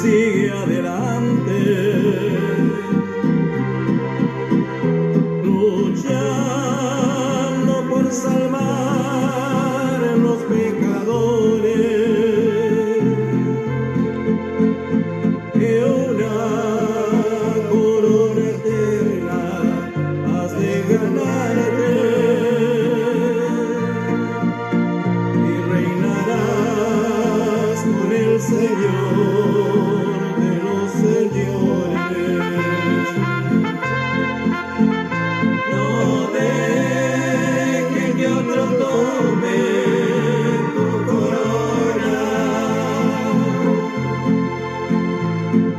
sigue adelante, luchando por salvar a los pecadores, que una corona eterna has de ganarte y reinarás con el Señor de los señores. No dejes que otro tome tu corona,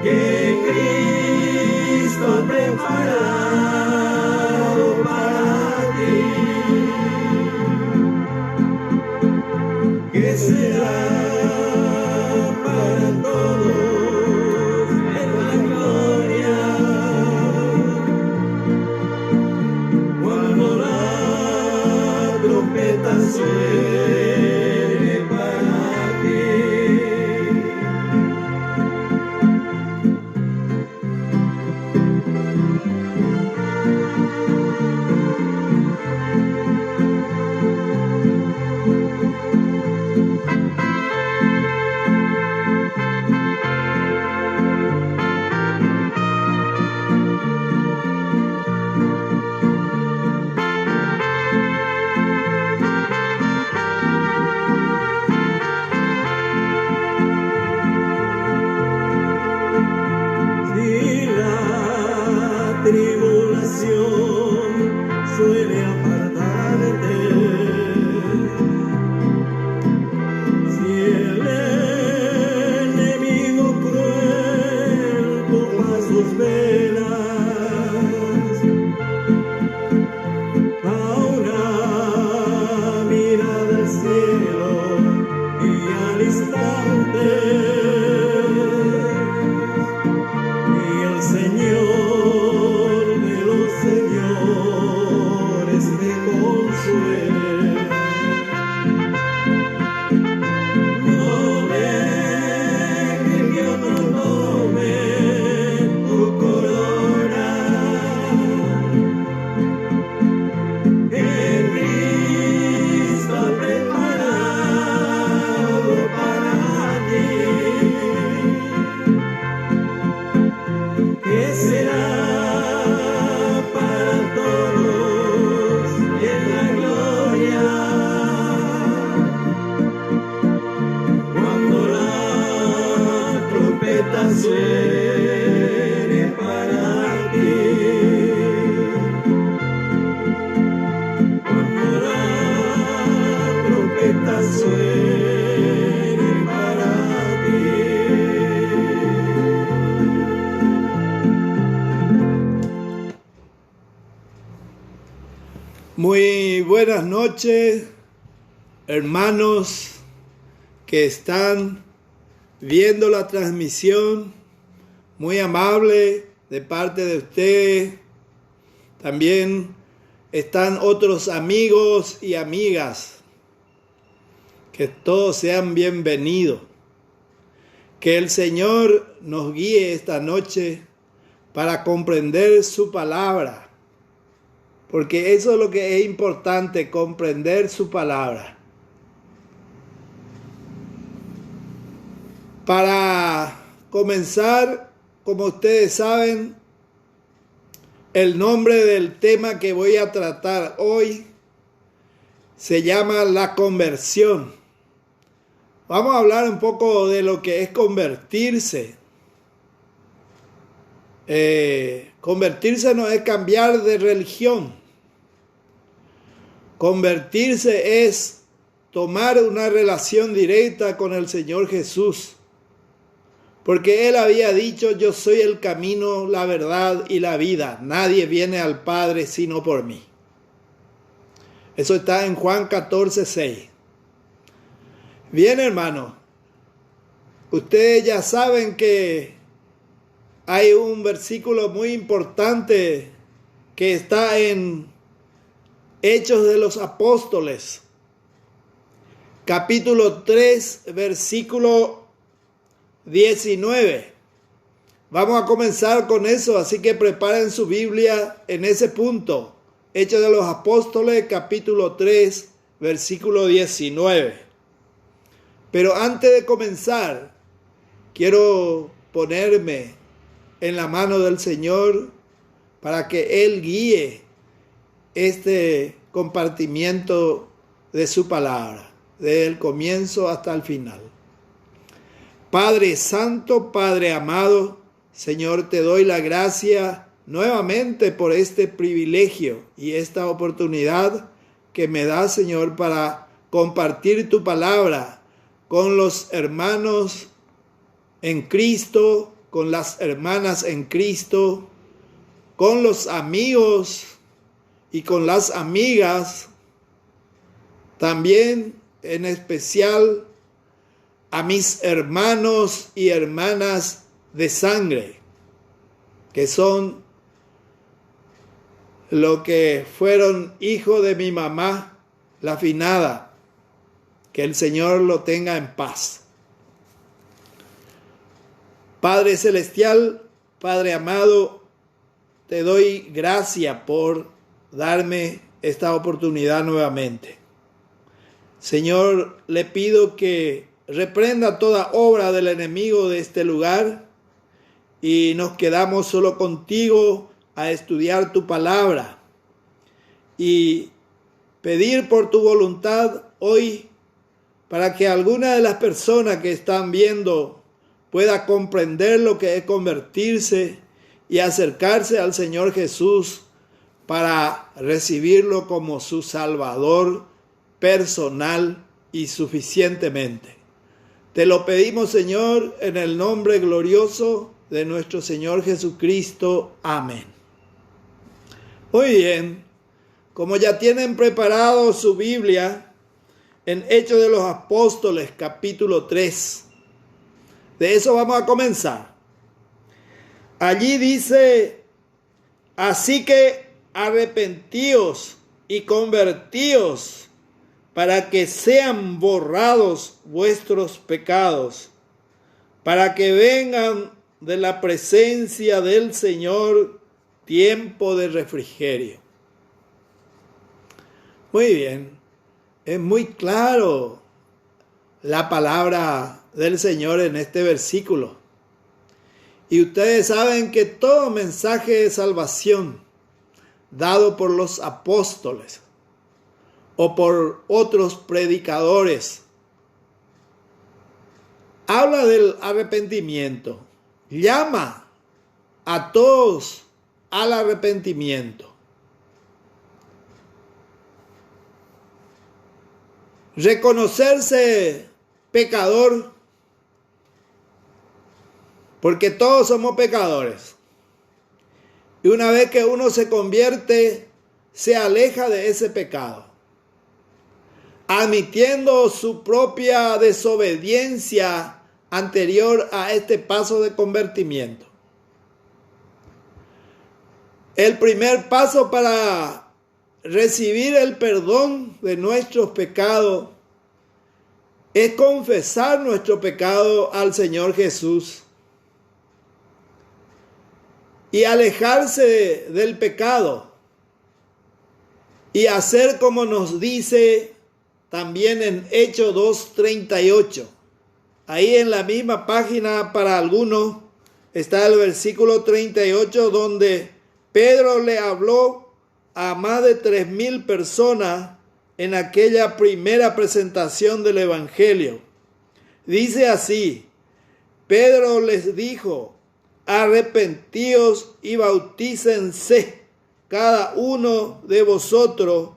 que Cristo ha preparado para ti, que será para todos en la gloria, cuando la trompeta suene para ti. Si la tribulación suele apartarte, si el enemigo cruel toma sus velas, a una mirada al cielo y al instante, el Señor de los señores te consuele. No dejes que otro tome tu corona, que Cristo ha preparado para ti, que será para todos en la gloria, cuando la trompeta suene para ti, cuando la trompeta suene para ti. Muy buenas noches, hermanos que están viendo la transmisión. Muy amable de parte de ustedes. También están otros amigos y amigas. Que todos sean bienvenidos. Que el Señor nos guíe esta noche para comprender su palabra. Porque eso es lo que es importante, comprender su palabra. Para comenzar, como ustedes saben, el nombre del tema que voy a tratar hoy se llama la conversión. Vamos a hablar un poco de lo que es convertirse. Convertirse no es cambiar de religión. Convertirse es tomar una relación directa con el Señor Jesús. Porque Él había dicho, yo soy el camino, la verdad y la vida. Nadie viene al Padre sino por mí. Eso está en Juan 14:6. Bien, hermano. Ustedes ya saben que hay un versículo muy importante que está en Hechos de los Apóstoles, capítulo 3, versículo 19. Vamos a comenzar con eso, así que preparen su Biblia en ese punto. Hechos de los Apóstoles, capítulo 3, versículo 19. Pero antes de comenzar, quiero ponerme en la mano del Señor para que Él guíe este compartimiento de su palabra, desde el comienzo hasta el final. Padre Santo, Padre amado, Señor, te doy la gracia nuevamente por este privilegio y esta oportunidad que me da, Señor, para compartir tu palabra con los hermanos en Cristo, con las hermanas en Cristo, con los amigos y con las amigas, también en especial a mis hermanos y hermanas de sangre, que son lo que fueron hijos de mi mamá, la finada. Que el Señor lo tenga en paz. Padre Celestial, Padre amado, te doy gracias por darme esta oportunidad nuevamente. Señor, le pido que reprenda toda obra del enemigo de este lugar y nos quedamos solo contigo a estudiar tu palabra y pedir por tu voluntad hoy para que alguna de las personas que están viendo pueda comprender lo que es convertirse y acercarse al Señor Jesús para recibirlo como su Salvador personal y suficientemente. Te lo pedimos, Señor, en el nombre glorioso de nuestro Señor Jesucristo. Amén. Muy bien, como ya tienen preparado su Biblia, en Hechos de los Apóstoles, capítulo 3, de eso vamos a comenzar. Allí dice, así que arrepentíos y convertíos para que sean borrados vuestros pecados, para que vengan de la presencia del Señor tiempo de refrigerio. Muy bien, es muy claro la palabra del Señor en este versículo. Y ustedes saben que todo mensaje de salvación dado por los apóstoles o por otros predicadores habla del arrepentimiento, llama a todos al arrepentimiento. Reconocerse pecador, porque todos somos pecadores. Y una vez que uno se convierte, se aleja de ese pecado, admitiendo su propia desobediencia anterior a este paso de convertimiento. El primer paso para recibir el perdón de nuestros pecados es confesar nuestro pecado al Señor Jesús y alejarse del pecado y hacer como nos dice también en Hechos 2:38. Ahí en la misma página para algunos está el versículo 38 donde Pedro le habló a más de 3,000 personas en aquella primera presentación del Evangelio. Dice así, Pedro les dijo, arrepentíos y bautícense cada uno de vosotros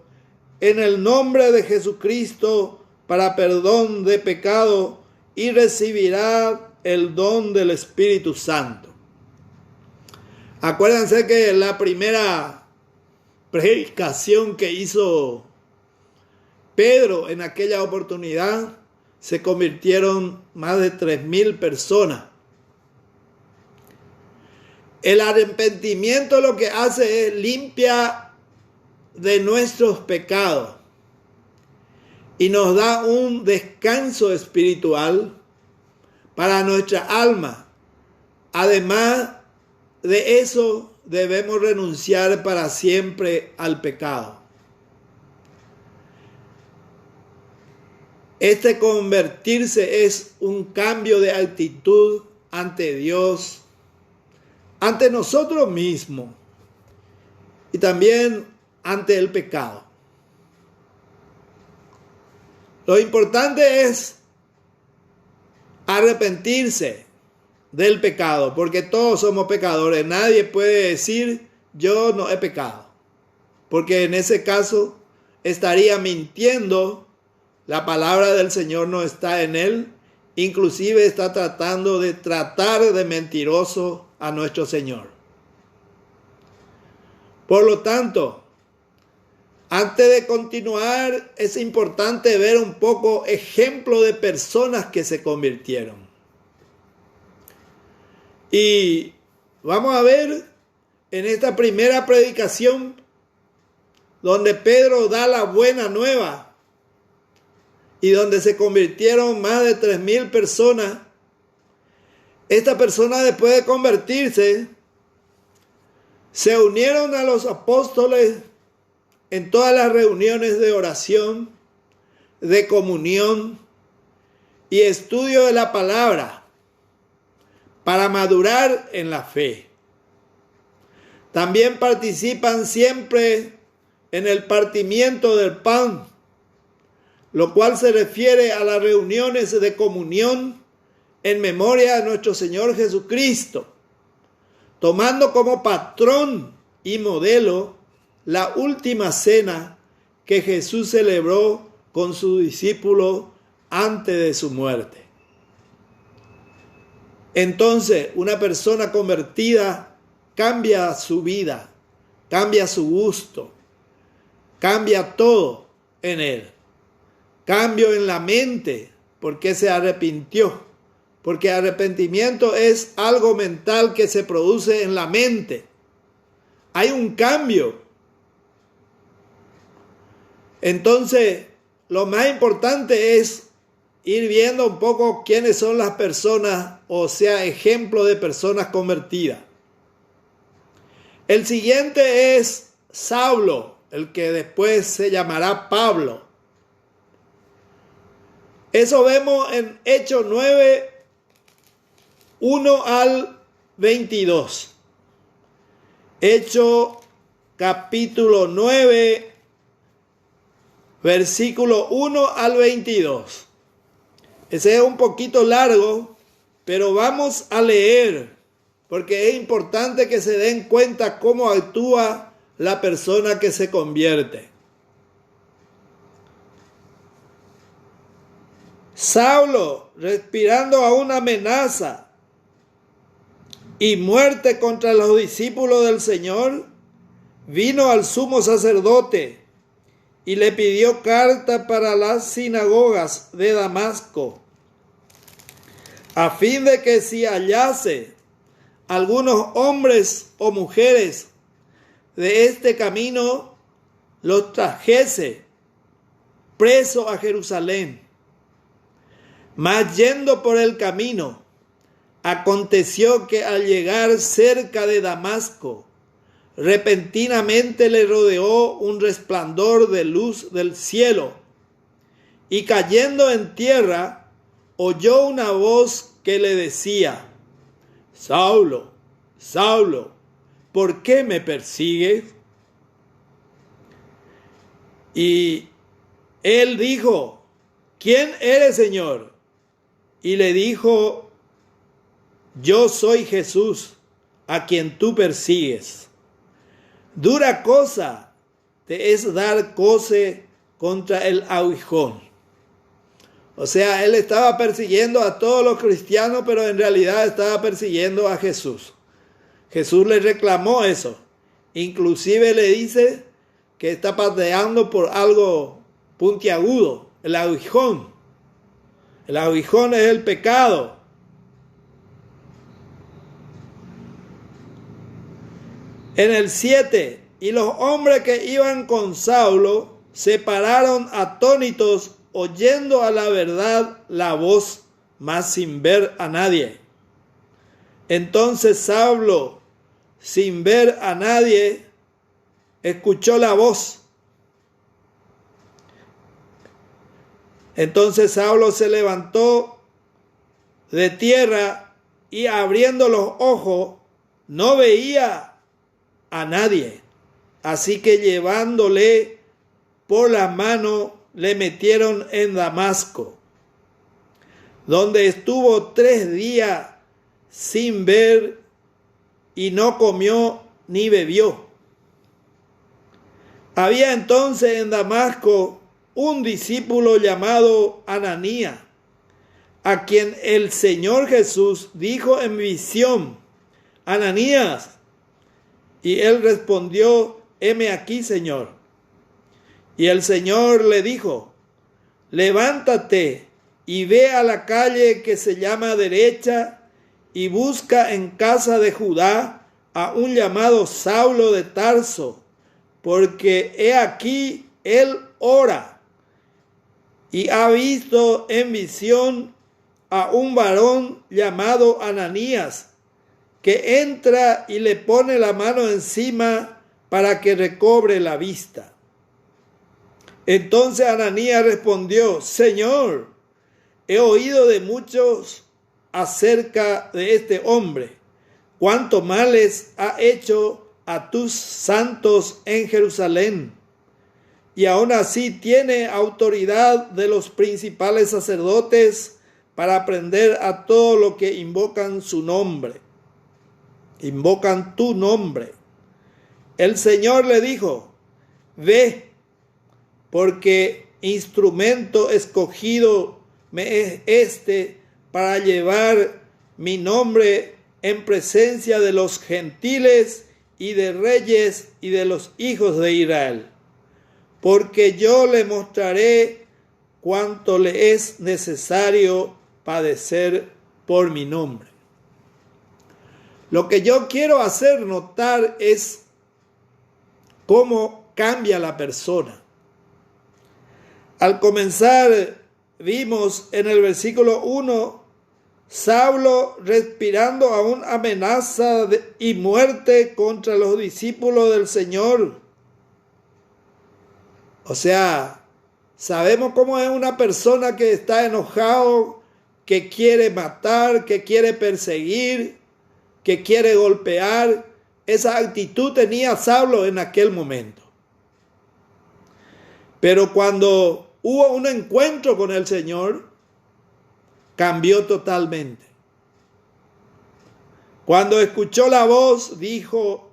en el nombre de Jesucristo para perdón de pecado y recibirá el don del Espíritu Santo. Acuérdense que la primera predicación que hizo Pedro en aquella oportunidad se convirtieron más de 3,000 personas. El arrepentimiento lo que hace es limpia de nuestros pecados y nos da un descanso espiritual para nuestra alma. Además de eso, debemos renunciar para siempre al pecado. Este convertirse es un cambio de actitud ante Dios, ante nosotros mismos y también ante el pecado. Lo importante es arrepentirse del pecado, porque todos somos pecadores. Nadie puede decir yo no he pecado, porque en ese caso estaría mintiendo. La palabra del Señor no está en él, inclusive está tratando de mentiroso a nuestro Señor. Por lo tanto, antes de continuar, es importante ver un poco ejemplo de personas que se convirtieron. Y vamos a ver en esta primera predicación donde Pedro da la buena nueva y donde se convirtieron más de 3,000 personas. Estas personas, después de convertirse, se unieron a los apóstoles en todas las reuniones de oración, de comunión y estudio de la palabra para madurar en la fe. También participan siempre en el partimiento del pan, lo cual se refiere a las reuniones de comunión en memoria de nuestro Señor Jesucristo, tomando como patrón y modelo la última cena que Jesús celebró con sus discípulos antes de su muerte. Entonces, una persona convertida cambia su vida, cambia su gusto, cambia todo en él. Cambio en la mente, porque se arrepintió. Porque arrepentimiento es algo mental que se produce en la mente. Hay un cambio. Entonces, lo más importante es ir viendo un poco quiénes son las personas, o sea, ejemplo de personas convertidas. El siguiente es Saulo, el que después se llamará Pablo. Eso vemos en Hechos 9, 1 al 22. Hechos capítulo 9, versículo 1 al 22. Ese es un poquito largo, pero vamos a leer, porque es importante que se den cuenta cómo actúa la persona que se convierte. Saulo, respirando aún amenaza y muerte contra los discípulos del Señor, vino al sumo sacerdote y le pidió carta para las sinagogas de Damasco, a fin de que si hallase algunos hombres o mujeres de este camino, los trajese preso a Jerusalén. Mas yendo por el camino, aconteció que al llegar cerca de Damasco, repentinamente le rodeó un resplandor de luz del cielo, y cayendo en tierra, oyó una voz que le decía: Saulo, Saulo, ¿por qué me persigues? Y él dijo: ¿quién eres, Señor? Y le dijo: yo soy Jesús, a quien tú persigues. Dura cosa te es dar coce contra el aguijón. O sea, él estaba persiguiendo a todos los cristianos, pero en realidad estaba persiguiendo a Jesús. Jesús le reclamó eso. Inclusive le dice que está pateando por algo puntiagudo, el aguijón. El aguijón es el pecado. En el 7, y los hombres que iban con Saulo se pararon atónitos, oyendo a la verdad la voz mas sin ver a nadie. Entonces Saulo, sin ver a nadie, escuchó la voz. Entonces Saulo se levantó de tierra y abriendo los ojos no veía a nadie. Así que llevándole por la mano le metieron en Damasco, donde estuvo 3 días sin ver y no comió ni bebió. Había entonces en Damasco un discípulo llamado Ananías, a quien el Señor Jesús dijo en visión: Ananías. Y él respondió: heme aquí, Señor. Y el Señor le dijo: levántate y ve a la calle que se llama Derecha y busca en casa de Judá a un llamado Saulo de Tarso, porque he aquí él ora y ha visto en visión a un varón llamado Ananías, que entra y le pone la mano encima para que recobre la vista. Entonces Ananías respondió: Señor, he oído de muchos acerca de este hombre, cuánto males ha hecho a tus santos en Jerusalén, y aún así tiene autoridad de los principales sacerdotes para prender a todo lo que invocan su nombre. Invocan tu nombre. El Señor le dijo: ve, porque instrumento escogido me es este para llevar mi nombre en presencia de los gentiles y de reyes y de los hijos de Israel, porque yo le mostraré cuánto le es necesario padecer por mi nombre. Lo que yo quiero hacer notar es cómo cambia la persona. Al comenzar, vimos en el versículo 1, Saulo respirando aún amenaza y muerte contra los discípulos del Señor. O sea, sabemos cómo es una persona que está enojado, que quiere matar, que quiere perseguir, que quiere golpear. Esa actitud tenía Saulo en aquel momento. Pero cuando hubo un encuentro con el Señor, cambió totalmente. Cuando escuchó la voz, dijo: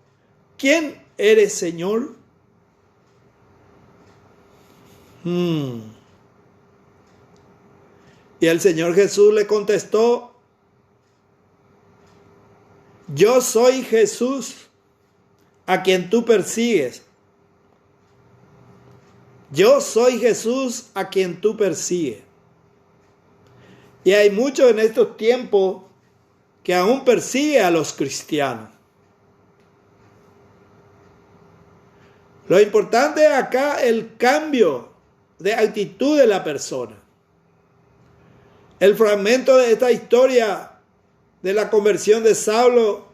¿quién eres, Señor? Y el Señor Jesús le contestó: yo soy Jesús, a quien tú persigues. Yo soy Jesús, a quien tú persigues. Y hay muchos en estos tiempos que aún persiguen a los cristianos. Lo importante es acá el cambio de actitud de la persona. El fragmento de esta historia de la conversión de Saulo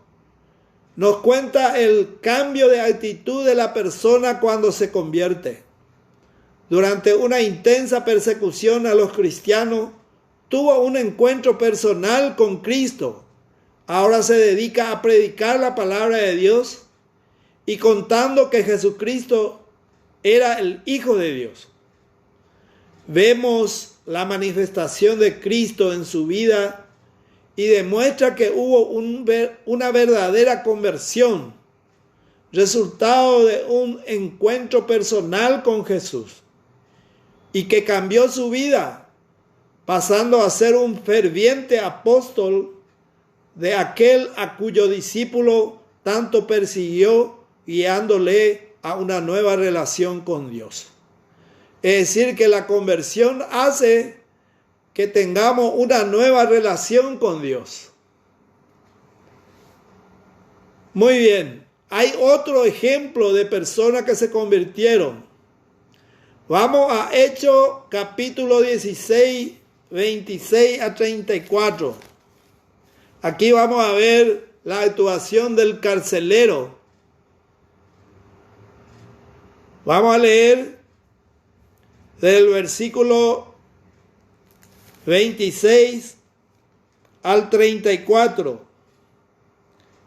nos cuenta el cambio de actitud de la persona cuando se convierte. Durante una intensa persecución a los cristianos, tuvo un encuentro personal con Cristo. Ahora se dedica a predicar la palabra de Dios y contando que Jesucristo era el Hijo de Dios. Vemos la manifestación de Cristo en su vida y demuestra que hubo una verdadera conversión, resultado de un encuentro personal con Jesús, y que cambió su vida, pasando a ser un ferviente apóstol de aquel a cuyo discípulo tanto persiguió, guiándole a una nueva relación con Dios. Es decir, que la conversión hace que tengamos una nueva relación con Dios. Muy bien, hay otro ejemplo de personas que se convirtieron. Vamos a Hechos capítulo 16, 26 a 34. Aquí vamos a ver la actuación del carcelero. Vamos a leer del versículo 26 al 34.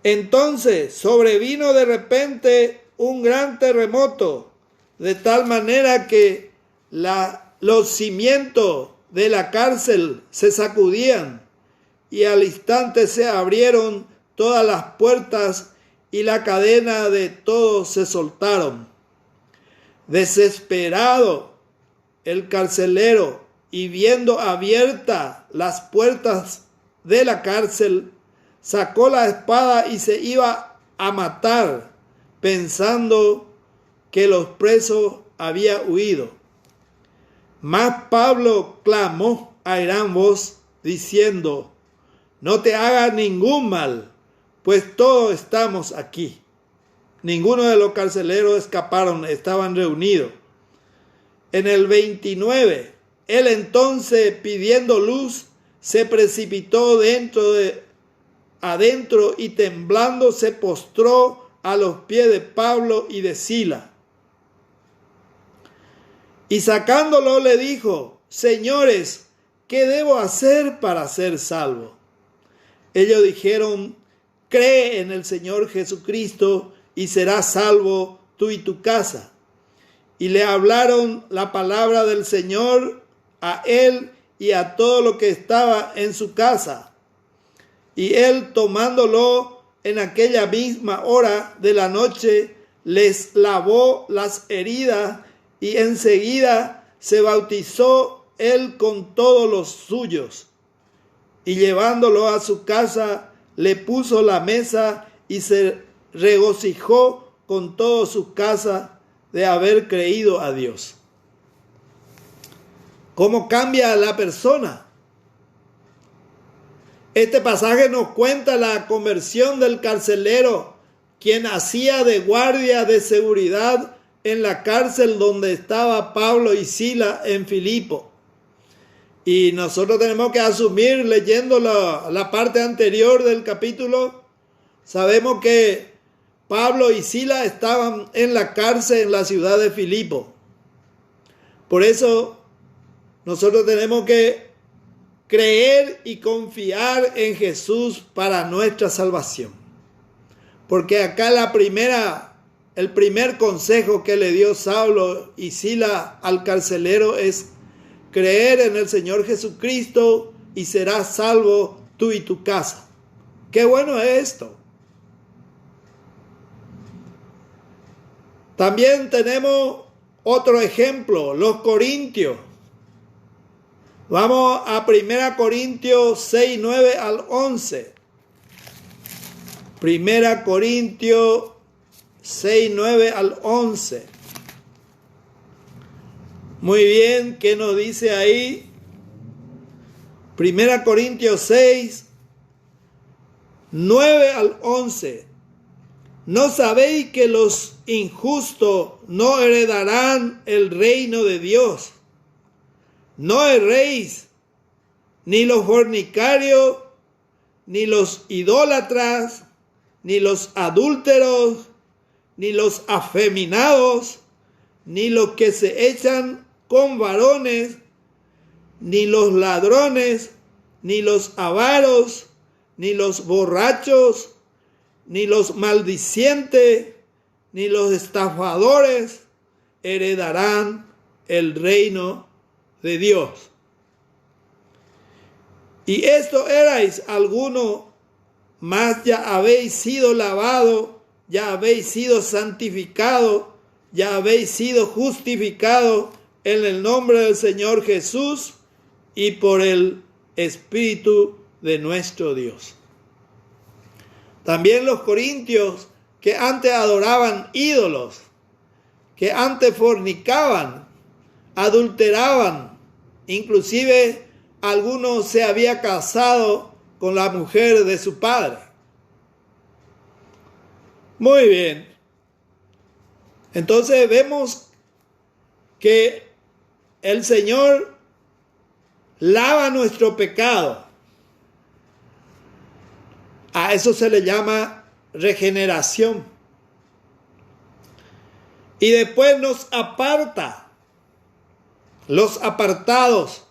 Entonces sobrevino de repente un gran terremoto, de tal manera que los cimientos de la cárcel se sacudían, y al instante se abrieron todas las puertas y la cadena de todos se soltaron. Desesperado el carcelero, y viendo abiertas las puertas de la cárcel, sacó la espada y se iba a matar, pensando que los presos habían huido. Mas Pablo clamó a gran voz, diciendo: no te hagas ningún mal, pues todos estamos aquí. Ninguno de los carceleros escaparon, estaban reunidos. En el 29, él entonces, pidiendo luz, se precipitó adentro y temblando se postró a los pies de Pablo y de Silas. Y sacándolo le dijo: señores, ¿qué debo hacer para ser salvo? Ellos dijeron: cree en el Señor Jesucristo y serás salvo tú y tu casa. Y le hablaron la palabra del Señor a él y a todo lo que estaba en su casa. Y él, tomándolo en aquella misma hora de la noche, les lavó las heridas, y enseguida se bautizó él con todos los suyos. Y llevándolo a su casa, le puso la mesa y se regocijó con toda su casa de haber creído a Dios. ¿Cómo cambia la persona? Este pasaje nos cuenta la conversión del carcelero, quien hacía de guardia de seguridad en la cárcel donde estaba Pablo y Silas en Filipo. Y nosotros tenemos que asumir, leyendo la parte anterior del capítulo, sabemos que Pablo y Silas estaban en la cárcel en la ciudad de Filipo. Por eso nosotros tenemos que creer y confiar en Jesús para nuestra salvación. Porque acá el primer consejo que le dio Saulo y Silas al carcelero es creer en el Señor Jesucristo y serás salvo tú y tu casa. Qué bueno es esto. También tenemos otro ejemplo, los corintios. Vamos a 1 Corintios 6, 9 al 11. 1 Corintios 6, 9 al 11. Muy bien, ¿qué nos dice ahí? 1 Corintios 6, 9 al 11. ¿No sabéis que los injustos no heredarán el reino de Dios? No erréis, ni los fornicarios, ni los idólatras, ni los adúlteros, ni los afeminados, ni los que se echan con varones, ni los ladrones, ni los avaros, ni los borrachos, ni los maldicientes, ni los estafadores heredarán el reino de Dios. Y esto erais algunos, mas ya habéis sido lavados, ya habéis sido santificados, ya habéis sido justificados en el nombre del Señor Jesús y por el Espíritu de nuestro Dios. También los corintios, que antes adoraban ídolos, que antes fornicaban, adulteraban, inclusive algunos se había casado con la mujer de su padre. Muy bien. Entonces vemos que el Señor lava nuestro pecado. A eso se le llama regeneración. Y después nos aparta. Los apartados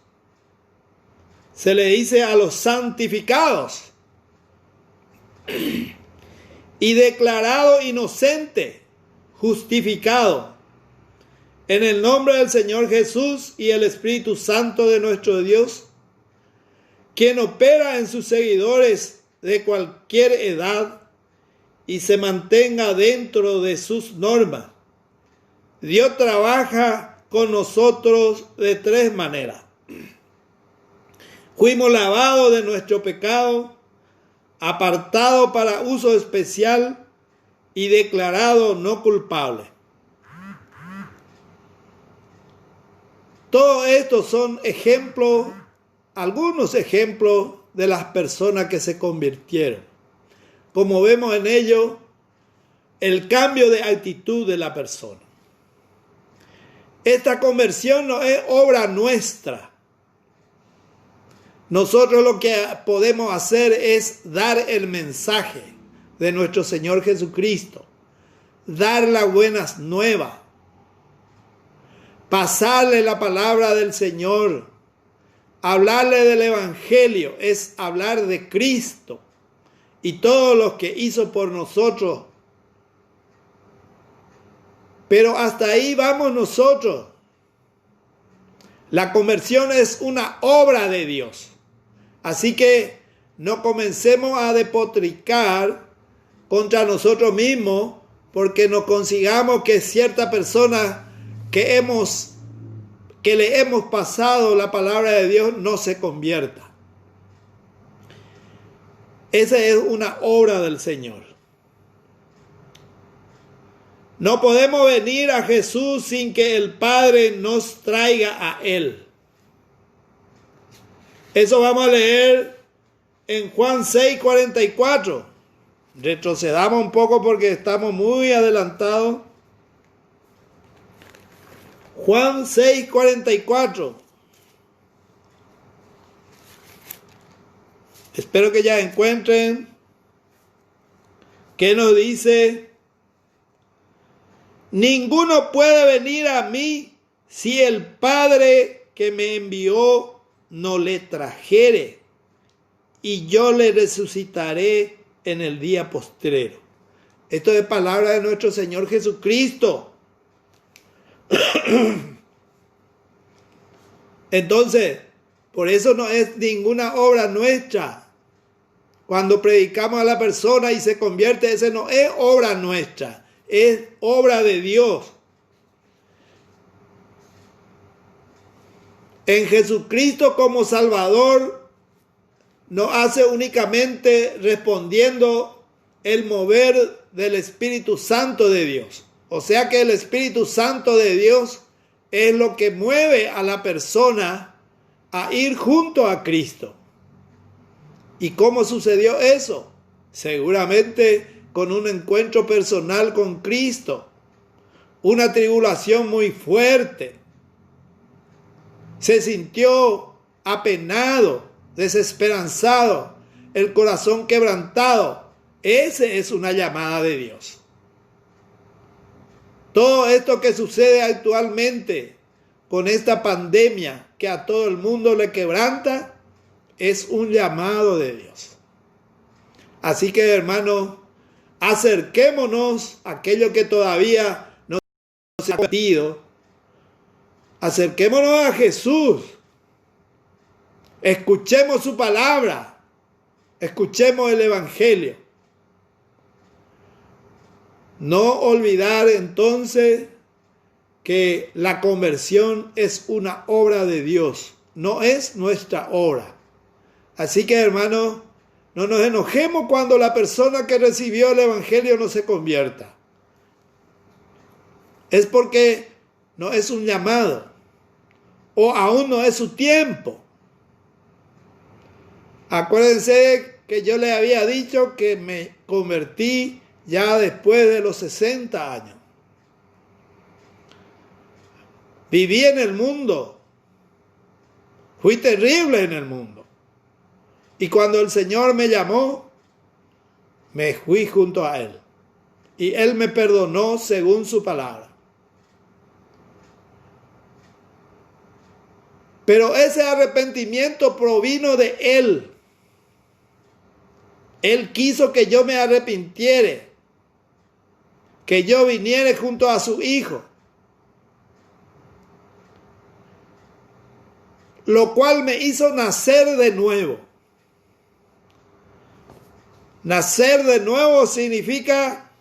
se le dice a los santificados. Y declarado inocente, justificado, en el nombre del Señor Jesús y el Espíritu Santo de nuestro Dios, quien opera en sus seguidores de cualquier edad y se mantenga dentro de sus normas. Dios trabaja con nosotros de tres maneras. Fuimos lavados de nuestro pecado, apartados para uso especial y declarado no culpable. Todo esto son ejemplos, algunos ejemplos de las personas que se convirtieron. Como vemos en ello, el cambio de actitud de la persona. Esta conversión no es obra nuestra. Nosotros lo que podemos hacer es dar el mensaje de nuestro Señor Jesucristo, dar las buenas nuevas, pasarle la palabra del Señor, hablarle del Evangelio, es hablar de Cristo y todo lo que hizo por nosotros. Pero hasta ahí vamos nosotros. La conversión es una obra de Dios. Así que no comencemos a despotricar contra nosotros mismos porque no consigamos que cierta persona que le hemos pasado la palabra de Dios no se convierta. Esa es una obra del Señor. No podemos venir a Jesús sin que el Padre nos traiga a Él. Eso vamos a leer en Juan 6:44. Retrocedamos un poco porque estamos muy adelantados. Juan 6:44. Espero que ya encuentren. ¿Qué nos dice? Ninguno puede venir a mí si el Padre que me envió no le trajere, y yo le resucitaré en el día postrero. Esto es palabra de nuestro Señor Jesucristo. Entonces, por eso no es ninguna obra nuestra. Cuando predicamos a la persona y se convierte, ese no es obra nuestra, es obra de Dios. En Jesucristo como Salvador no hace únicamente respondiendo el mover del Espíritu Santo de Dios. O sea que el Espíritu Santo de Dios es lo que mueve a la persona a ir junto a Cristo. ¿Y cómo sucedió eso? Seguramente con un encuentro personal con Cristo, una tribulación muy fuerte. Se sintió apenado, desesperanzado, el corazón quebrantado. Esa es una llamada de Dios. Todo esto que sucede actualmente con esta pandemia que a todo el mundo le quebranta, es un llamado de Dios. Así que, hermanos, acerquémonos a aquello que todavía no se ha cometido. Acerquémonos a Jesús. Escuchemos su palabra. Escuchemos el Evangelio. No olvidar entonces que la conversión es una obra de Dios, no es nuestra obra. Así que, hermanos, no nos enojemos cuando la persona que recibió el Evangelio no se convierta. Es porque no es un llamado o aún no es su tiempo. Acuérdense que yo les había dicho que me convertí ya después de los 60 años. Viví en el mundo Fui terrible en el mundo. Y cuando el Señor me llamó, me fui junto a Él. Y Él me perdonó según su palabra. Pero ese arrepentimiento provino de Él. Él quiso que yo me arrepintiere, que yo viniere junto a su Hijo, lo cual me hizo nacer de nuevo. Nacer de nuevo significa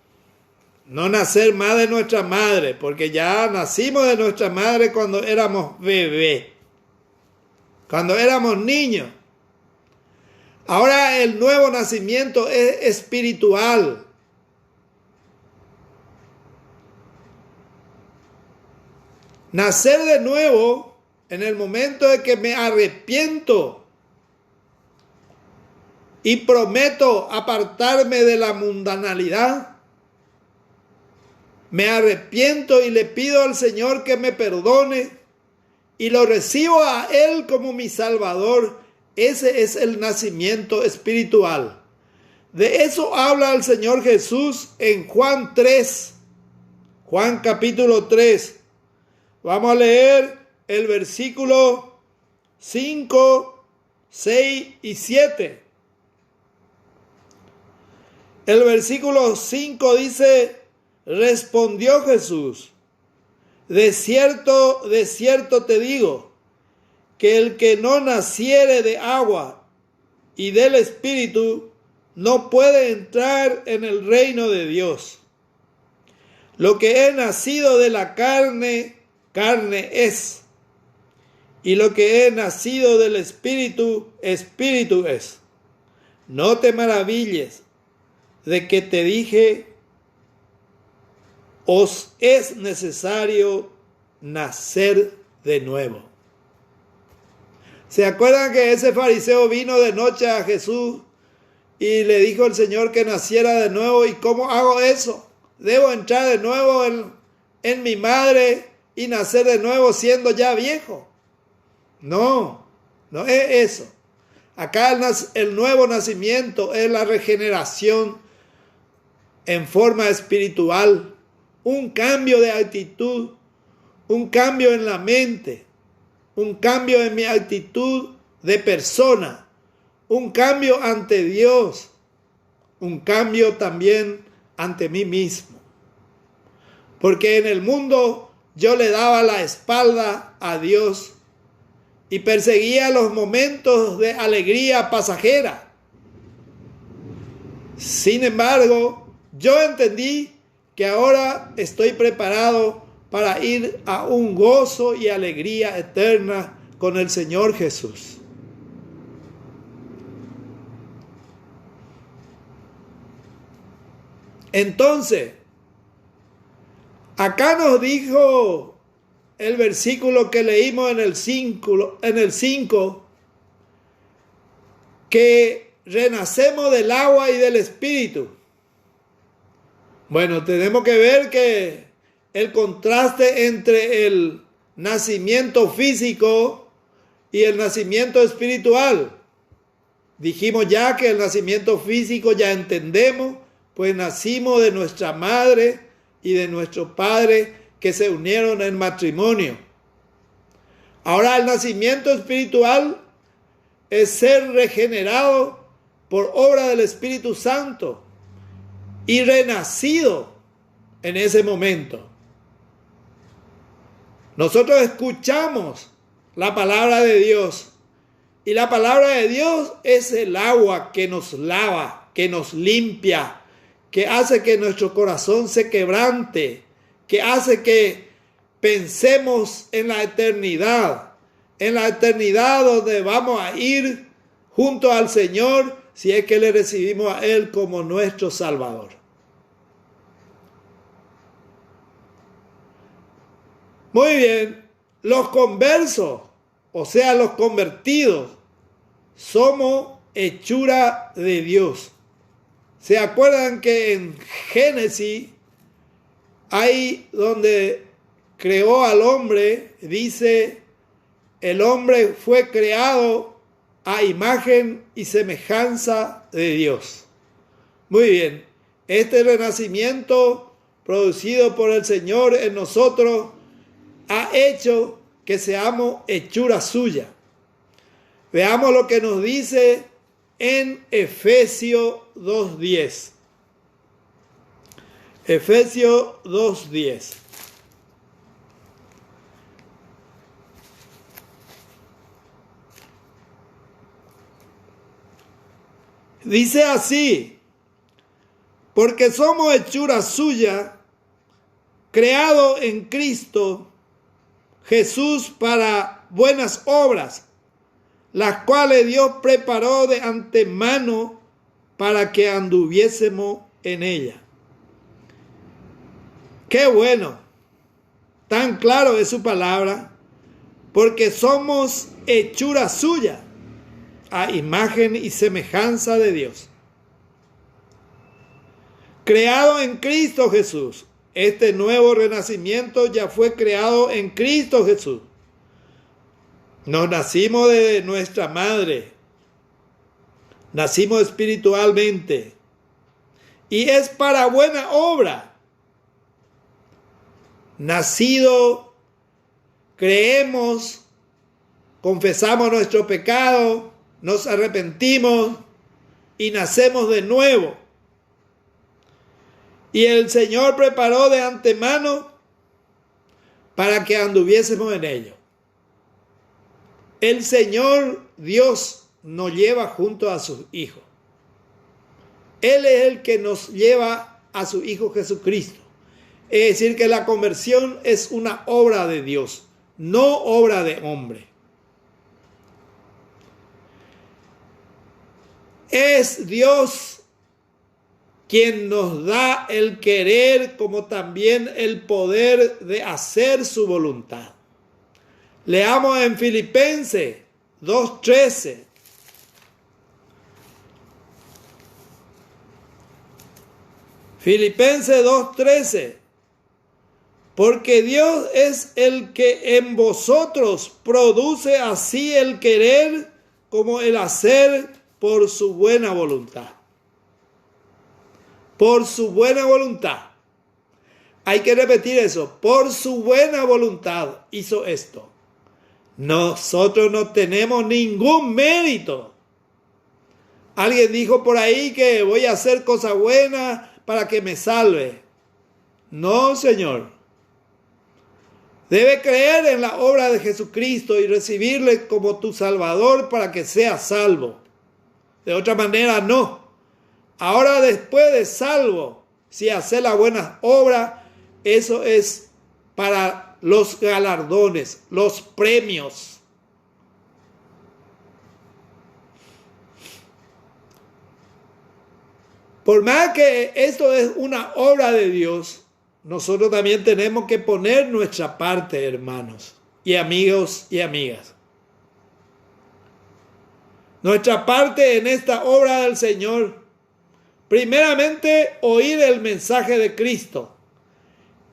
no nacer más de nuestra madre, porque ya nacimos de nuestra madre cuando éramos bebés, cuando éramos niños. Ahora el nuevo nacimiento es espiritual. Nacer de nuevo en el momento de que me arrepiento y prometo apartarme de la mundanalidad. Me arrepiento y le pido al Señor que me perdone y lo recibo a Él como mi Salvador. Ese es el nacimiento espiritual. De eso habla el Señor Jesús en Juan 3. Juan capítulo 3. Vamos a leer el versículo 5, 6 y 7. El versículo 5 dice: respondió Jesús: de cierto te digo, que el que no naciere de agua y del Espíritu no puede entrar en el reino de Dios. Lo que es nacido de la carne, carne es, y lo que es nacido del Espíritu, Espíritu es. No te maravilles de que te dije, os es necesario nacer de nuevo. ¿Se acuerdan que ese fariseo vino de noche a Jesús y le dijo al Señor que naciera de nuevo? ¿Y cómo hago eso? ¿Debo entrar de nuevo en mi madre y nacer de nuevo siendo ya viejo? No, no es eso. Acá el nuevo nacimiento es la regeneración en forma espiritual, un cambio de actitud, un cambio en la mente, un cambio en mi actitud de persona, un cambio ante Dios, un cambio también ante mí mismo. Porque en el mundo yo le daba la espalda a Dios y perseguía los momentos de alegría pasajera. Sin embargo, yo entendí que ahora estoy preparado para ir a un gozo y alegría eterna con el Señor Jesús. Entonces, acá nos dijo el versículo que leímos en el 5, que renacemos del agua y del Espíritu. Bueno, tenemos que ver que el contraste entre el nacimiento físico y el nacimiento espiritual. Dijimos ya que el nacimiento físico ya entendemos, pues nacimos de nuestra madre y de nuestro padre que se unieron en matrimonio. Ahora el nacimiento espiritual es ser regenerado por obra del Espíritu Santo y renacido en ese momento. Nosotros escuchamos la palabra de Dios y la palabra de Dios es el agua que nos lava, que nos limpia, que hace que nuestro corazón se quebrante, que hace que pensemos en la eternidad donde vamos a ir junto al Señor si es que le recibimos a Él como nuestro Salvador. Muy bien, los conversos, o sea, los convertidos, somos hechura de Dios. ¿Se acuerdan que en Génesis, ahí donde creó al hombre, dice el hombre fue creado a imagen y semejanza de Dios. Muy bien, este renacimiento producido por el Señor en nosotros ha hecho que seamos hechura suya. Veamos lo que nos dice en Efesios 2:10. Efesios 2:10. Dice así: porque somos hechura suya, creado en Cristo Jesús para buenas obras, las cuales Dios preparó de antemano para que anduviésemos en ella. Qué bueno, tan claro es su palabra, porque somos hechura suya, a imagen y semejanza de Dios. Creado en Cristo Jesús. Este nuevo renacimiento ya fue creado en Cristo Jesús. Nos nacimos de nuestra madre. Nacimos espiritualmente. Y es para buena obra. Nacido, creemos, confesamos nuestro pecado, nos arrepentimos y nacemos de nuevo. Y el Señor preparó de antemano para que anduviésemos en ello. El Señor Dios nos lleva junto a sus hijos. Él es el que nos lleva a su Hijo Jesucristo. Es decir, que la conversión es una obra de Dios, no obra de hombre. Es Dios quien nos da el querer como también el poder de hacer su voluntad. Leamos en Filipenses 2:13. Filipenses 2:13. Porque Dios es el que en vosotros produce así el querer como el hacer por su buena voluntad. Por su buena voluntad. Hay que repetir eso. Por su buena voluntad hizo esto. Nosotros no tenemos ningún mérito. Alguien dijo por ahí que voy a hacer cosas buenas para que me salve. No, Señor. Debe creer en la obra de Jesucristo y recibirle como tu Salvador para que seas salvo. De otra manera, no. Ahora después de salvo, si hace la buena obra, eso es para los galardones, los premios. Por más que esto es una obra de Dios, nosotros también tenemos que poner nuestra parte, hermanos y amigos y amigas. Nuestra parte en esta obra del Señor. Primeramente, oír el mensaje de Cristo.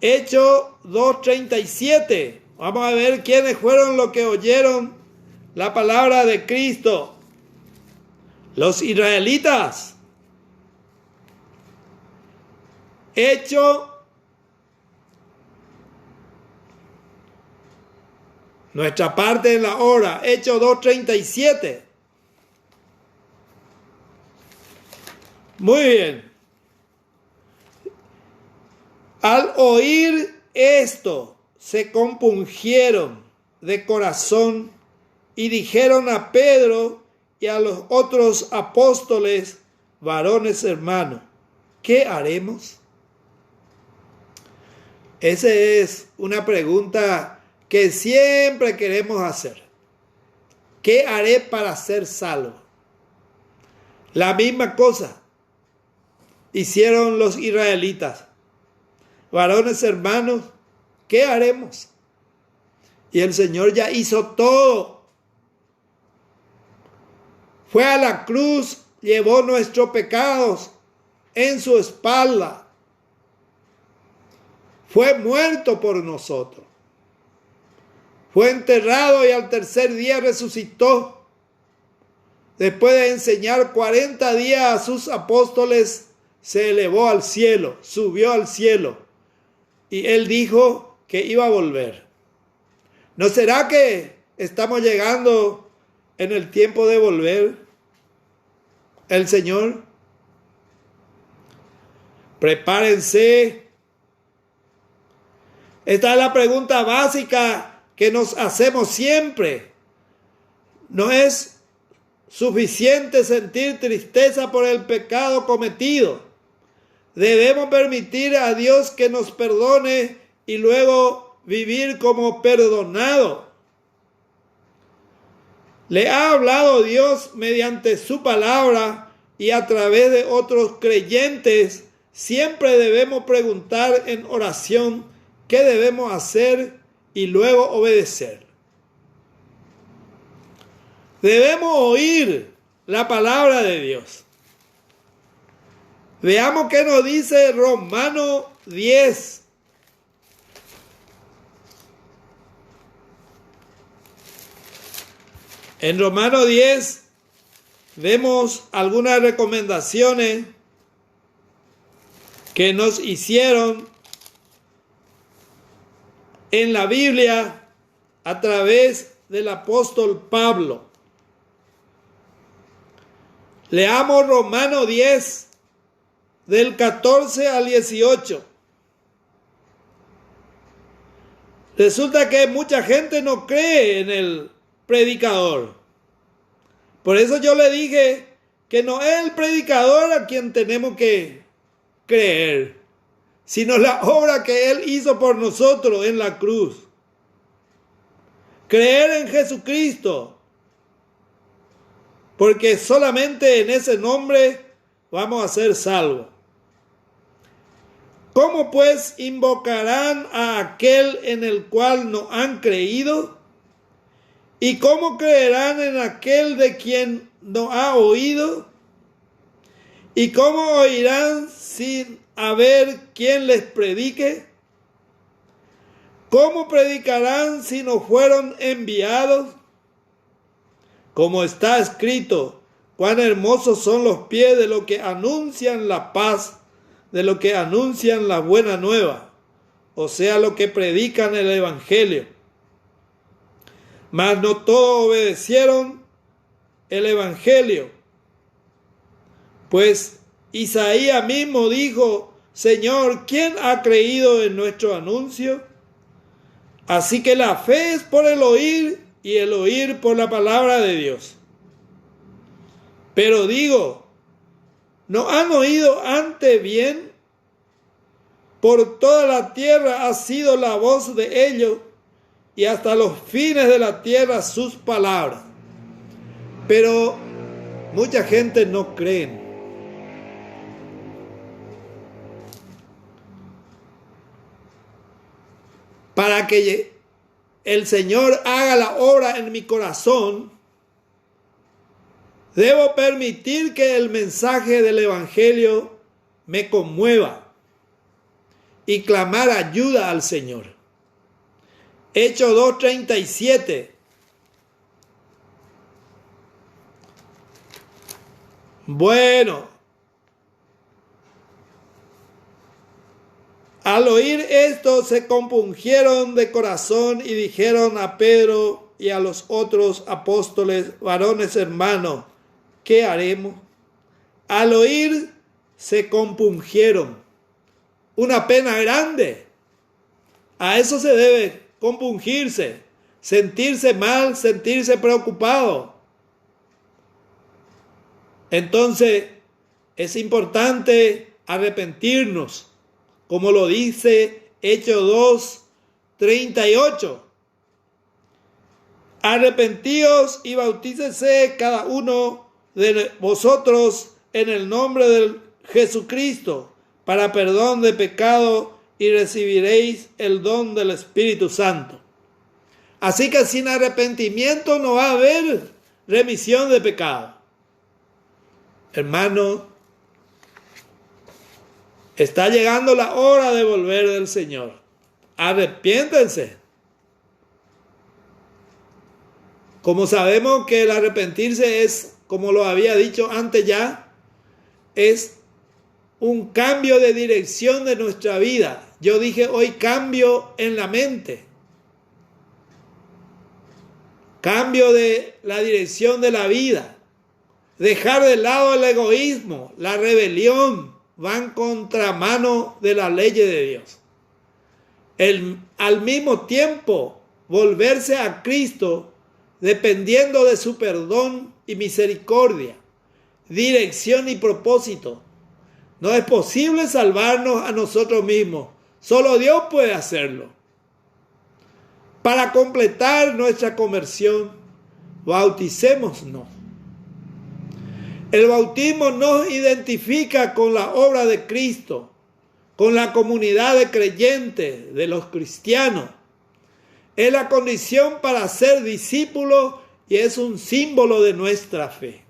Hechos 2:37. Vamos a ver quiénes fueron los que oyeron la palabra de Cristo. Los israelitas. Hechos. Nuestra parte en la obra. Hechos 2:37. Muy bien. Al oír esto, se compungieron de corazón y dijeron a Pedro y a los otros apóstoles, varones hermanos, ¿qué haremos? Esa es una pregunta que siempre queremos hacer. ¿Qué haré para ser salvo? La misma cosa hicieron los israelitas. Varones hermanos, ¿qué haremos? Y el Señor ya hizo todo. Fue a la cruz, llevó nuestros pecados en su espalda. Fue muerto por nosotros. Fue enterrado y al tercer día resucitó. Después de enseñar 40 días a sus apóstoles, se elevó al cielo, subió al cielo. Y él dijo que iba a volver. ¿No será que estamos llegando en el tiempo de volver el Señor? Prepárense. Esta es la pregunta básica que nos hacemos siempre. No es suficiente sentir tristeza por el pecado cometido. Debemos permitir a Dios que nos perdone y luego vivir como perdonado. Le ha hablado Dios mediante su palabra y a través de otros creyentes. Siempre debemos preguntar en oración qué debemos hacer y luego obedecer. Debemos oír la palabra de Dios. Veamos qué nos dice Romanos 10. En Romanos 10 vemos algunas recomendaciones que nos hicieron en la Biblia a través del apóstol Pablo. Leamos Romanos 10, del 14 al 18. Resulta que mucha gente no cree en el predicador. Por eso yo le dije que no es el predicador a quien tenemos que creer, sino la obra que Él hizo por nosotros en la cruz. Creer en Jesucristo, porque solamente en ese nombre vamos a ser salvos. ¿Cómo pues invocarán a aquel en el cual no han creído? ¿Y cómo creerán en aquel de quien no ha oído? ¿Y cómo oirán sin haber quien les predique? ¿Cómo predicarán si no fueron enviados? Como está escrito, cuán hermosos son los pies de los que anuncian la paz, de los que anuncian la buena nueva, o sea, los que predican el evangelio. Mas no todos obedecieron el evangelio. Pues Isaías mismo dijo, Señor, ¿quién ha creído en nuestro anuncio? Así que la fe es por el oír y el oír por la palabra de Dios. Pero digo, ¿no han oído antes bien? Por toda la tierra ha sido la voz de ellos y hasta los fines de la tierra sus palabras. Pero mucha gente no cree. Para que el Señor haga la obra en mi corazón, debo permitir que el mensaje del Evangelio me conmueva y clamar ayuda al Señor. Hechos 2:37. Bueno, al oír esto se compungieron de corazón y dijeron a Pedro y a los otros apóstoles, varones hermanos, ¿qué haremos? Al oír se compungieron. Una pena grande. A eso se debe compungirse, sentirse mal, sentirse preocupado. Entonces es importante arrepentirnos, como lo dice Hechos 2:38. Arrepentíos y bautícese cada uno de vosotros en el nombre de Jesucristo para perdón de pecado y recibiréis el don del Espíritu Santo. Así que sin arrepentimiento no va a haber remisión de pecado. Hermano, está llegando la hora de volver del Señor. Arrepiéntense. Como sabemos que el arrepentirse es, como lo había dicho antes ya, es un cambio de dirección de nuestra vida. Yo dije hoy cambio en la mente. Cambio de la dirección de la vida. Dejar de lado el egoísmo, la rebelión, van contra mano de las leyes de Dios. Al mismo tiempo, volverse a Cristo dependiendo de su perdón y misericordia, dirección y propósito. No es posible salvarnos a nosotros mismos. Solo Dios puede hacerlo. Para completar nuestra conversión, bauticémonos. El bautismo nos identifica con la obra de Cristo, con la comunidad de creyentes, de los cristianos. Es la condición para ser discípulos y es un símbolo de nuestra fe.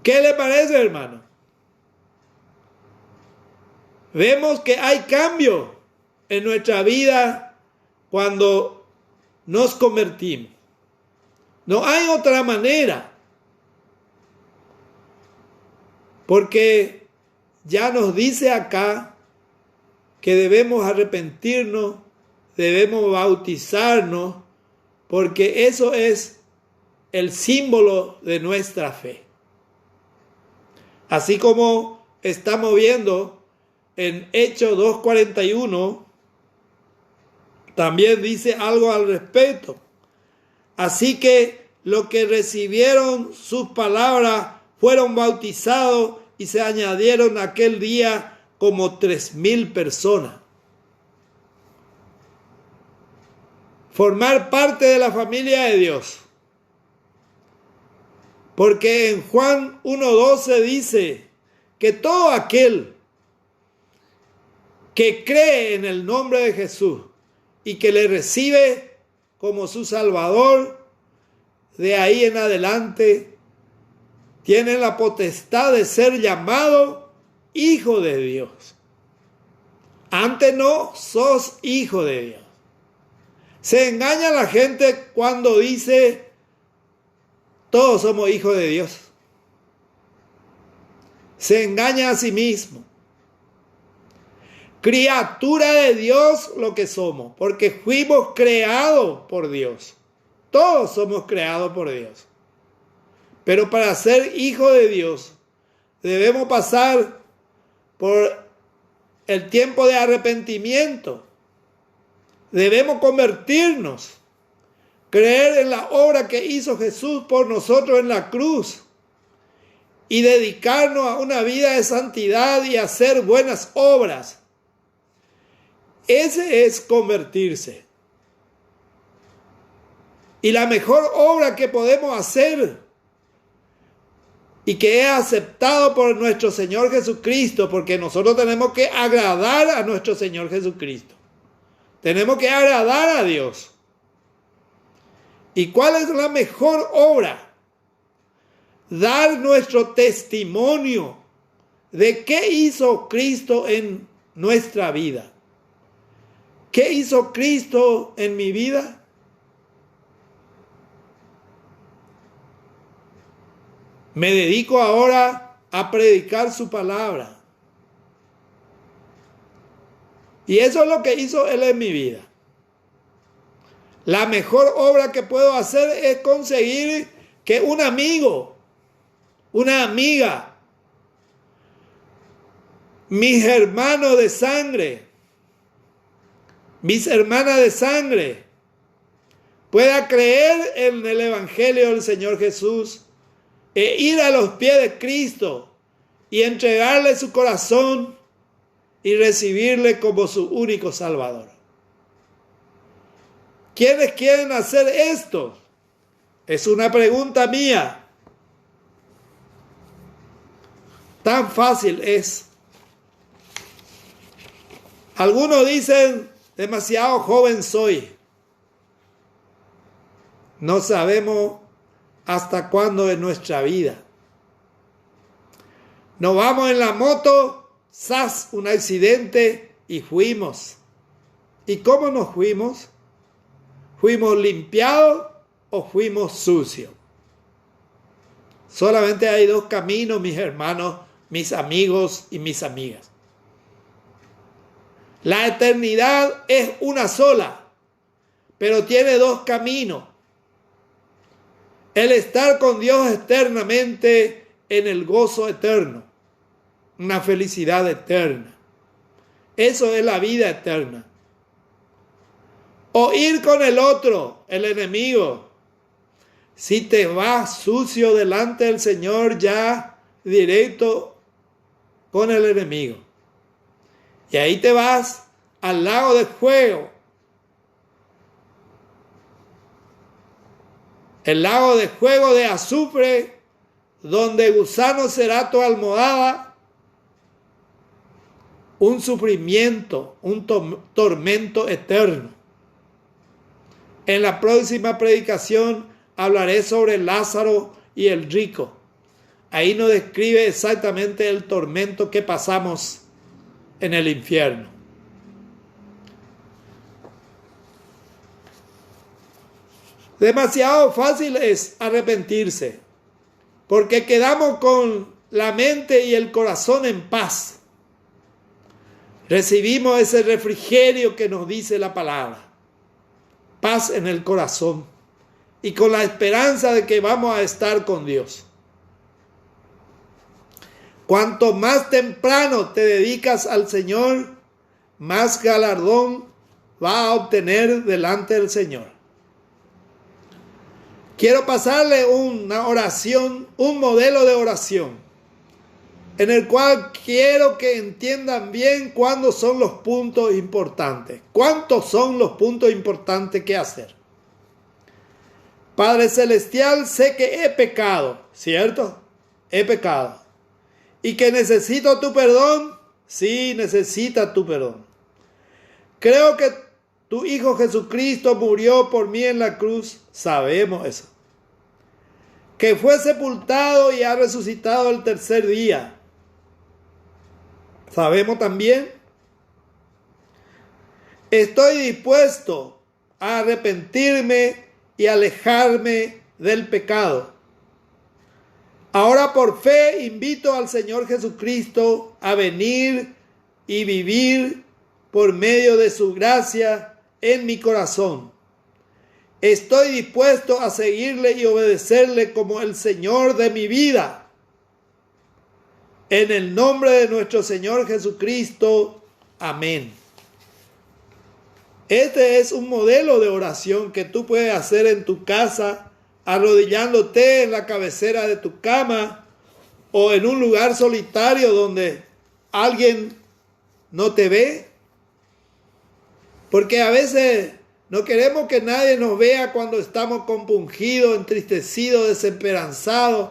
¿Qué le parece, hermano? Vemos que hay cambio en nuestra vida cuando nos convertimos. No hay otra manera. Porque ya nos dice acá que debemos arrepentirnos, debemos bautizarnos, porque eso es el símbolo de nuestra fe. Así como estamos viendo en Hechos 2:41, también dice algo al respecto. Así que los que recibieron sus palabras fueron bautizados y se añadieron aquel día como 3,000 personas. Formar parte de la familia de Dios. Porque en Juan 1:12 dice que todo aquel que cree en el nombre de Jesús y que le recibe como su Salvador, de ahí en adelante tiene la potestad de ser llamado hijo de Dios. Antes no sos hijo de Dios. Se engaña a la gente cuando dice todos somos hijos de Dios. Se engaña a sí mismo. Criatura de Dios lo que somos, porque fuimos creados por Dios. Todos somos creados por Dios. Pero para ser hijo de Dios, debemos pasar por el tiempo de arrepentimiento. Debemos convertirnos, creer en la obra que hizo Jesús por nosotros en la cruz y dedicarnos a una vida de santidad y a hacer buenas obras. Ese es convertirse. Y la mejor obra que podemos hacer y que es aceptado por nuestro Señor Jesucristo, porque nosotros tenemos que agradar a nuestro Señor Jesucristo. Tenemos que agradar a Dios. ¿Y cuál es la mejor obra? Dar nuestro testimonio de qué hizo Cristo en nuestra vida. ¿Qué hizo Cristo en mi vida? Me dedico ahora a predicar su palabra. Y eso es lo que hizo Él en mi vida. La mejor obra que puedo hacer es conseguir que un amigo, una amiga, mis hermanos de sangre, mis hermanas de sangre, pueda creer en el Evangelio del Señor Jesús e ir a los pies de Cristo y entregarle su corazón y recibirle como su único Salvador. ¿Quiénes quieren hacer esto? Es una pregunta mía. Tan fácil es. Algunos dicen, demasiado joven soy. No sabemos hasta cuándo en nuestra vida. Nos vamos en la moto, ¡zas! Un accidente y fuimos. ¿Y cómo nos fuimos? ¿Fuimos limpiados o fuimos sucios? Solamente hay dos caminos, mis hermanos, mis amigos y mis amigas. La eternidad es una sola, pero tiene dos caminos. El estar con Dios eternamente en el gozo eterno, una felicidad eterna. Eso es la vida eterna. O ir con el otro, el enemigo. Si te vas sucio delante del Señor, ya directo con el enemigo. Y ahí te vas al lago de fuego. El lago de fuego de azufre, donde gusano será tu almohada. Un sufrimiento, un tormento eterno. En la próxima predicación hablaré sobre Lázaro y el rico. Ahí nos describe exactamente el tormento que pasamos en el infierno. Demasiado fácil es arrepentirse, porque quedamos con la mente y el corazón en paz. Recibimos ese refrigerio que nos dice la palabra. Paz en el corazón y con la esperanza de que vamos a estar con Dios. Cuanto más temprano te dedicas al Señor, más galardón va a obtener delante del Señor. Quiero pasarle una oración, un modelo de oración, en el cual quiero que entiendan bien cuándo son los puntos importantes. ¿Cuántos son los puntos importantes que hacer? Padre Celestial, sé que he pecado, ¿cierto? He pecado. ¿Y que necesito tu perdón? Sí, necesita tu perdón. Creo que tu Hijo Jesucristo murió por mí en la cruz. Sabemos eso. Que fue sepultado y ha resucitado el tercer día. Sabemos también. Estoy dispuesto a arrepentirme y alejarme del pecado. Ahora por fe invito al Señor Jesucristo a venir y vivir por medio de su gracia en mi corazón. Estoy dispuesto a seguirle y obedecerle como el Señor de mi vida. En el nombre de nuestro Señor Jesucristo. Amén. Este es un modelo de oración que tú puedes hacer en tu casa, arrodillándote en la cabecera de tu cama o en un lugar solitario donde alguien no te ve. Porque a veces no queremos que nadie nos vea cuando estamos compungidos, entristecidos, desesperanzados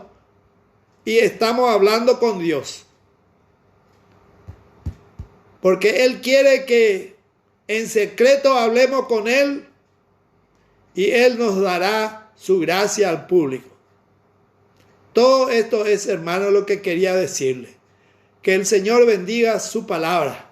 y estamos hablando con Dios. Porque Él quiere que en secreto hablemos con Él y Él nos dará su gracia al público. Todo esto es, hermano, lo que quería decirle. Que el Señor bendiga su palabra.